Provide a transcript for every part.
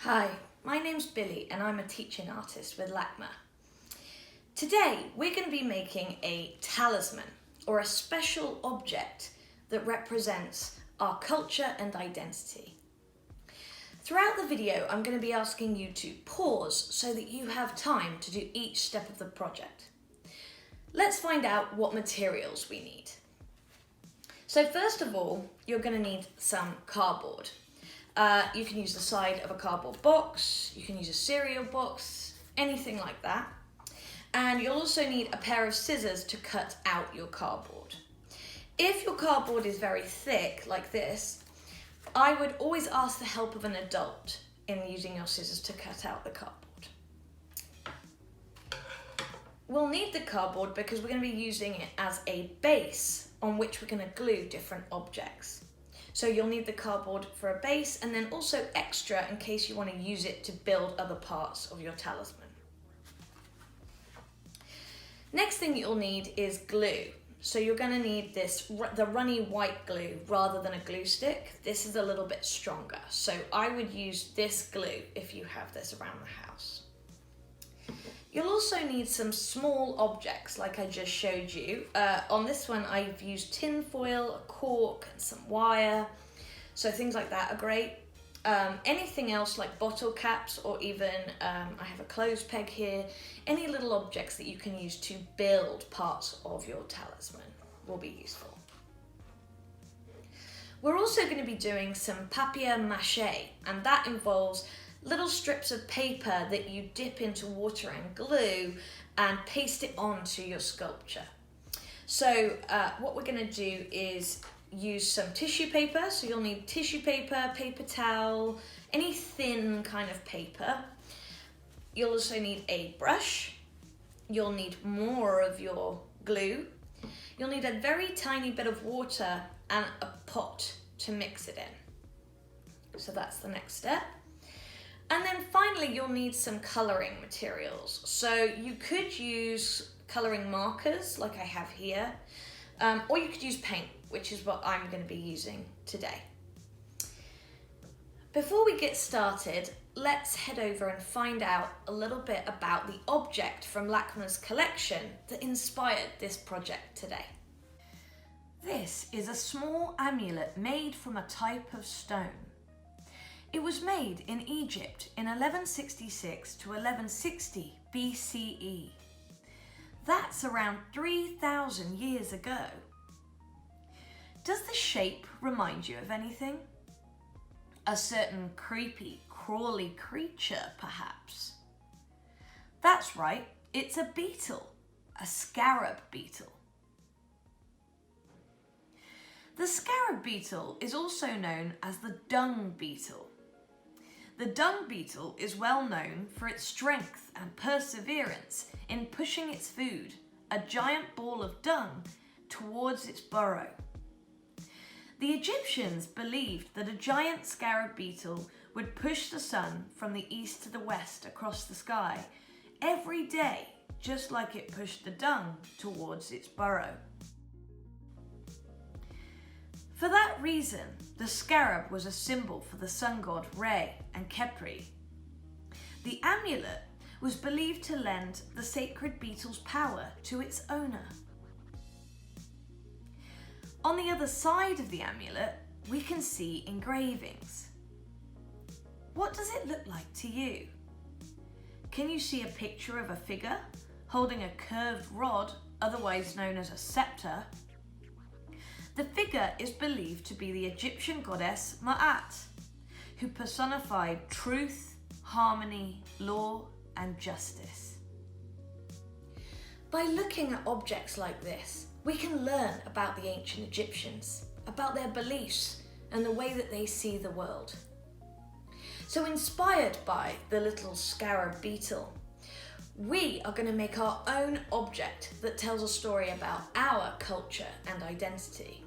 Hi, my name's Billie and I'm a teaching artist with LACMA. Today we're going to be making a talisman, or a special object that represents our culture and identity. Throughout the video I'm going to be asking you to pause so that you have time to do each step of the project. Let's find out what materials we need. So first of all, you're going to need some cardboard. You can use the side of a cardboard box, you can use a cereal box, anything like that. And you'll also need a pair of scissors to cut out your cardboard. If your cardboard is very thick, like this, I would always ask the help of an adult in using your scissors to cut out the cardboard. We'll need the cardboard because we're going to be using it as a base on which we're going to glue different objects. So you'll need the cardboard for a base and then also extra in case you want to use it to build other parts of your talisman. Next thing you'll need is glue. So you're going to need the runny white glue rather than a glue stick. This is a little bit stronger. So I would use this glue if you have this around the house. You'll also need some small objects like I just showed you. On this one I've used tin foil, a cork and some wire. So things like that are great. Anything else like bottle caps or even I have a clothes peg here. Any little objects that you can use to build parts of your talisman will be useful. We're also going to be doing some papier-mâché, and that involves little strips of paper that you dip into water and glue and paste it onto your sculpture. So what we're going to do is use some tissue paper. So you'll need tissue paper, paper towel, any thin kind of paper. You'll also need a brush. You'll need more of your glue. You'll need a very tiny bit of water and a pot to mix it in. So that's the next step. And then finally, you'll need some colouring materials. So you could use colouring markers like I have here, or you could use paint, which is what I'm going to be using today. Before we get started, let's head over and find out a little bit about the object from LACMA's collection that inspired this project today. This is a small amulet made from a type of stone. It was made in Egypt in 1166 to 1160 BCE. That's around 3,000 years ago. Does the shape remind you of anything? A certain creepy, crawly creature, perhaps? That's right, it's a beetle, a scarab beetle. The scarab beetle is also known as the dung beetle. The dung beetle is well known for its strength and perseverance in pushing its food, a giant ball of dung, towards its burrow. The Egyptians believed that a giant scarab beetle would push the sun from the east to the west across the sky every day, just like it pushed the dung towards its burrow. For that reason, the scarab was a symbol for the sun god Re and Khepri. The amulet was believed to lend the sacred beetle's power to its owner. On the other side of the amulet, we can see engravings. What does it look like to you? Can you see a picture of a figure holding a curved rod, otherwise known as a scepter? The figure is believed to be the Egyptian goddess Ma'at, who personified truth, harmony, law, and justice. By looking at objects like this, we can learn about the ancient Egyptians, about their beliefs and the way that they see the world. So inspired by the little scarab beetle, we are going to make our own object that tells a story about our culture and identity.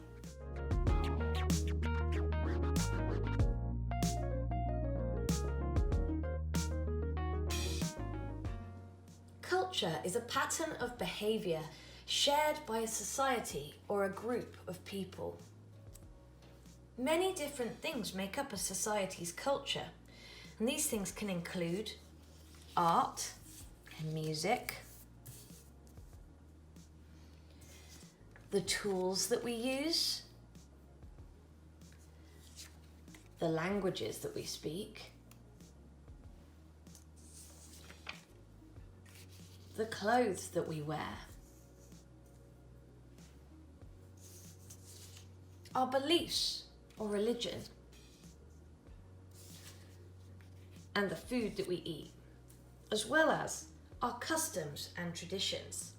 Culture is a pattern of behaviour shared by a society or a group of people. Many different things make up a society's culture, And these things can include art and music, the tools that we use, the languages that we speak, the clothes that we wear, our beliefs or religion, and the food that we eat, as well as our customs and traditions.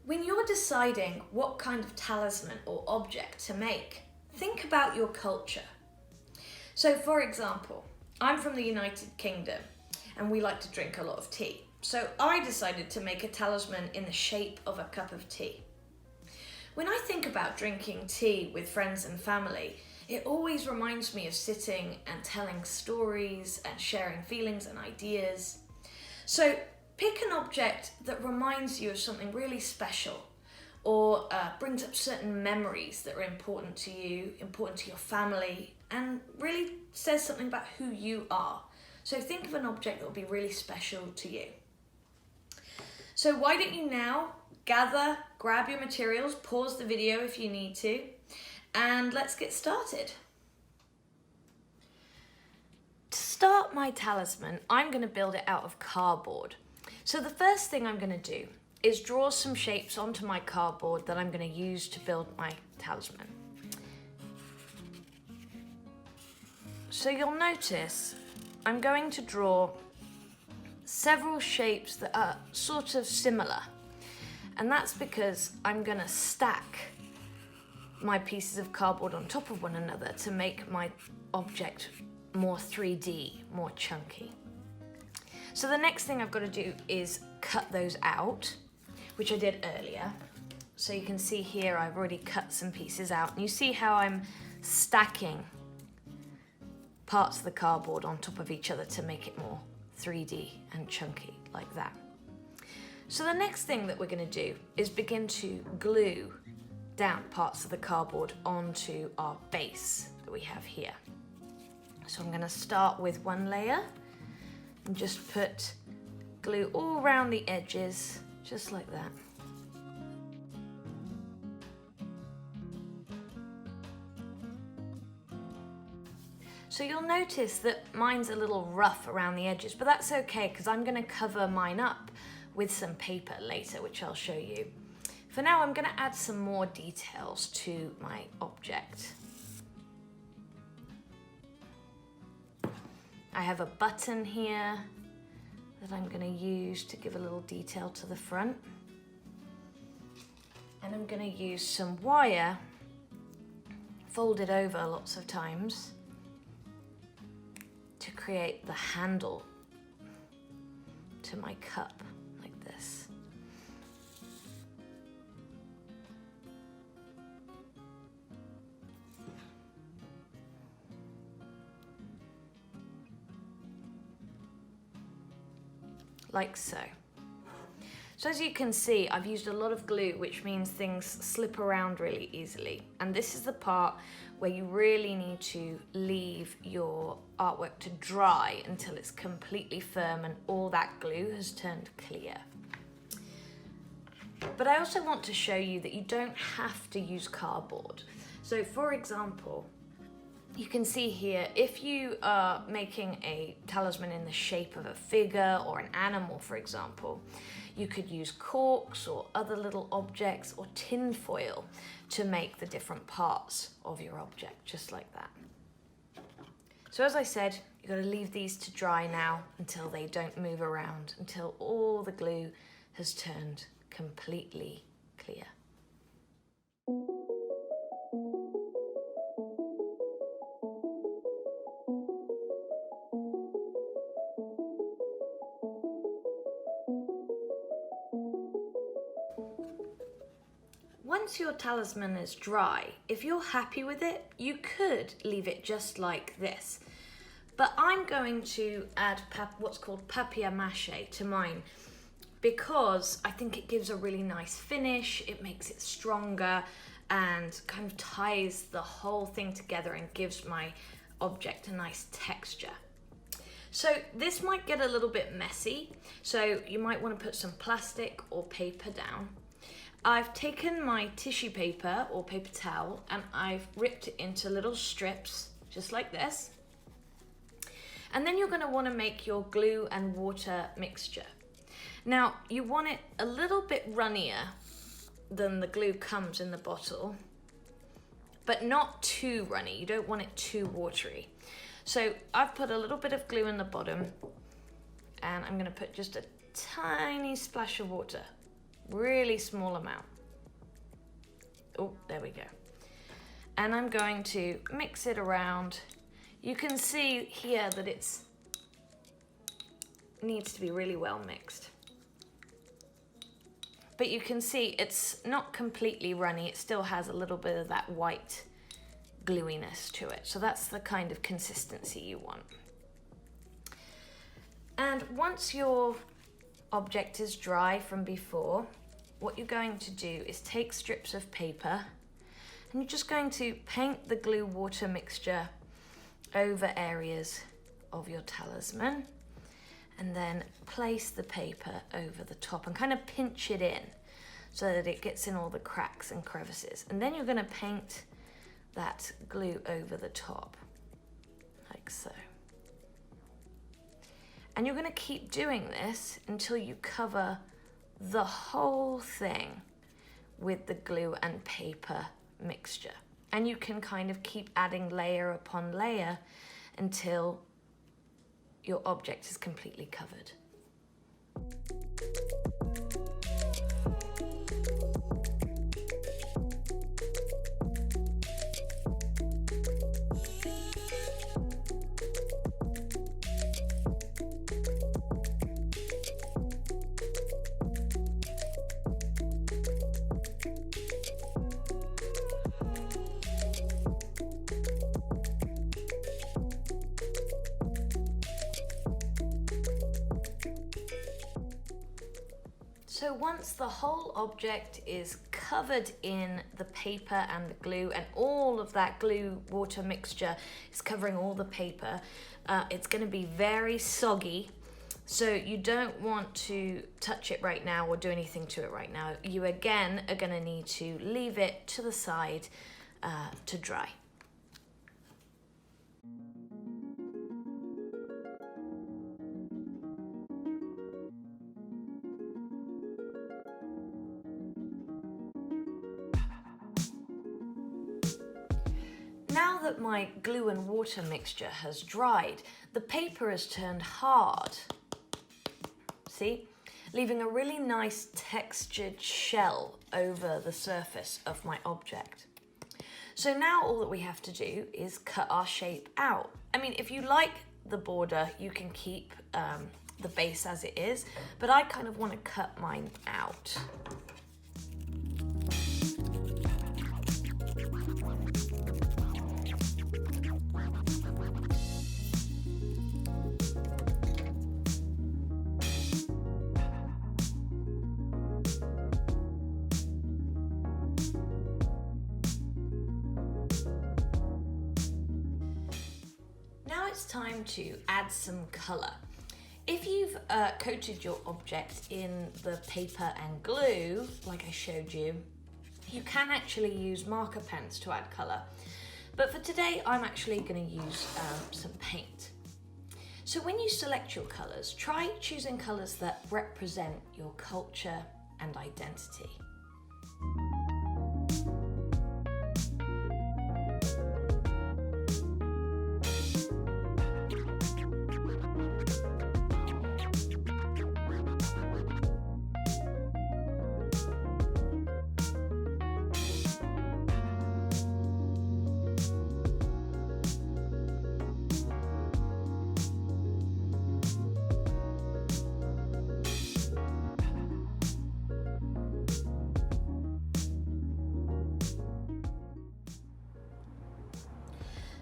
When you're deciding what kind of talisman or object to make, think about your culture. So for example, I'm from the United Kingdom and we like to drink a lot of tea. So I decided to make a talisman in the shape of a cup of tea. When I think about drinking tea with friends and family, it always reminds me of sitting and telling stories and sharing feelings and ideas. So pick an object that reminds you of something really special, or brings up certain memories that are important to you, important to your family, and really says something about who you are. So think of an object that will be really special to you. So why don't you now grab your materials, pause the video if you need to, and let's get started. To start my talisman, I'm going to build it out of cardboard. So the first thing I'm going to do is draw some shapes onto my cardboard that I'm going to use to build my talisman. So you'll notice I'm going to draw several shapes that are sort of similar, and that's because I'm going to stack my pieces of cardboard on top of one another to make my object more 3D, more chunky. So the next thing I've got to do is cut those out, which I did earlier. So you can see here I've already cut some pieces out, and you see how I'm stacking parts of the cardboard on top of each other to make it more 3D and chunky like that. So the next thing that we're going to do is begin to glue down parts of the cardboard onto our base that we have here. So I'm going to start with one layer and just put glue all around the edges, just like that. So you'll notice that mine's a little rough around the edges, but that's okay because I'm going to cover mine up with some paper later, which I'll show you. For now, I'm going to add some more details to my object. I have a button here that I'm going to use to give a little detail to the front. And I'm going to use some wire folded over lots of times to create the handle to my cup, like this. Like so. So as you can see, I've used a lot of glue, which means things slip around really easily. And this is the part where you really need to leave your artwork to dry until it's completely firm and all that glue has turned clear. But I also want to show you that you don't have to use cardboard. So for example, you can see here, if you are making a talisman in the shape of a figure or an animal, for example, you could use corks or other little objects or tin foil to make the different parts of your object, just like that. So as I said, you've got to leave these to dry now until they don't move around, until all the glue has turned completely clear. Once your talisman is dry, if you're happy with it, you could leave it just like this. But I'm going to add what's called papier-mâché to mine because I think it gives a really nice finish, it makes it stronger and kind of ties the whole thing together and gives my object a nice texture. So this might get a little bit messy, so you might want to put some plastic or paper down. I've taken my tissue paper or paper towel and I've ripped it into little strips, just like this. And then you're going to want to make your glue and water mixture. Now, you want it a little bit runnier than the glue comes in the bottle, but not too runny. You don't want it too watery. So I've put a little bit of glue in the bottom, and I'm going to put just a tiny splash of water, really small amount. Oh, there we go. And I'm going to mix it around. You can see here that it needs to be really well mixed. But you can see it's not completely runny. It still has a little bit of that white gluiness to it. So that's the kind of consistency you want. And once your object is dry from before, what you're going to do is take strips of paper and you're just going to paint the glue water mixture over areas of your talisman, and then place the paper over the top and kind of pinch it in so that it gets in all the cracks and crevices. And then you're going to paint that glue over the top, like so. And you're going to keep doing this until you cover the whole thing with the glue and paper mixture. And you can kind of keep adding layer upon layer until your object is completely covered. So once the whole object is covered in the paper and the glue, and all of that glue water mixture is covering all the paper, it's going to be very soggy. So you don't want to touch it right now or do anything to it right now. You again are going to need to leave it to the side to dry. Now that my glue and water mixture has dried, the paper has turned hard. See? Leaving a really nice textured shell over the surface of my object. So now all that we have to do is cut our shape out. I mean, if you like the border, you can keep the base as it is, but I kind of want to cut mine out. It's time to add some colour. If you've coated your object in the paper and glue, like I showed you, you can actually use marker pens to add colour. But for today, I'm actually going to use some paint. So when you select your colours, try choosing colours that represent your culture and identity.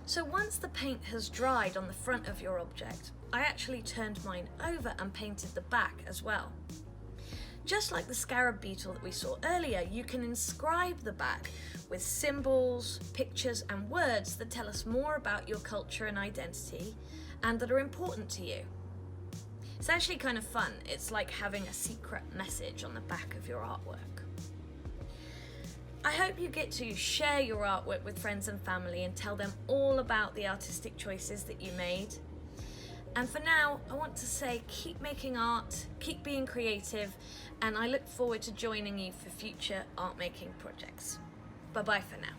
So once the paint has dried on the front of your object, I actually turned mine over and painted the back as well. Just like the scarab beetle that we saw earlier, you can inscribe the back with symbols, pictures and words that tell us more about your culture and identity and that are important to you. It's actually kind of fun. It's like having a secret message on the back of your artwork. I hope you get to share your artwork with friends and family and tell them all about the artistic choices that you made. And for now, I want to say keep making art, keep being creative, and I look forward to joining you for future art making projects. Bye-bye for now.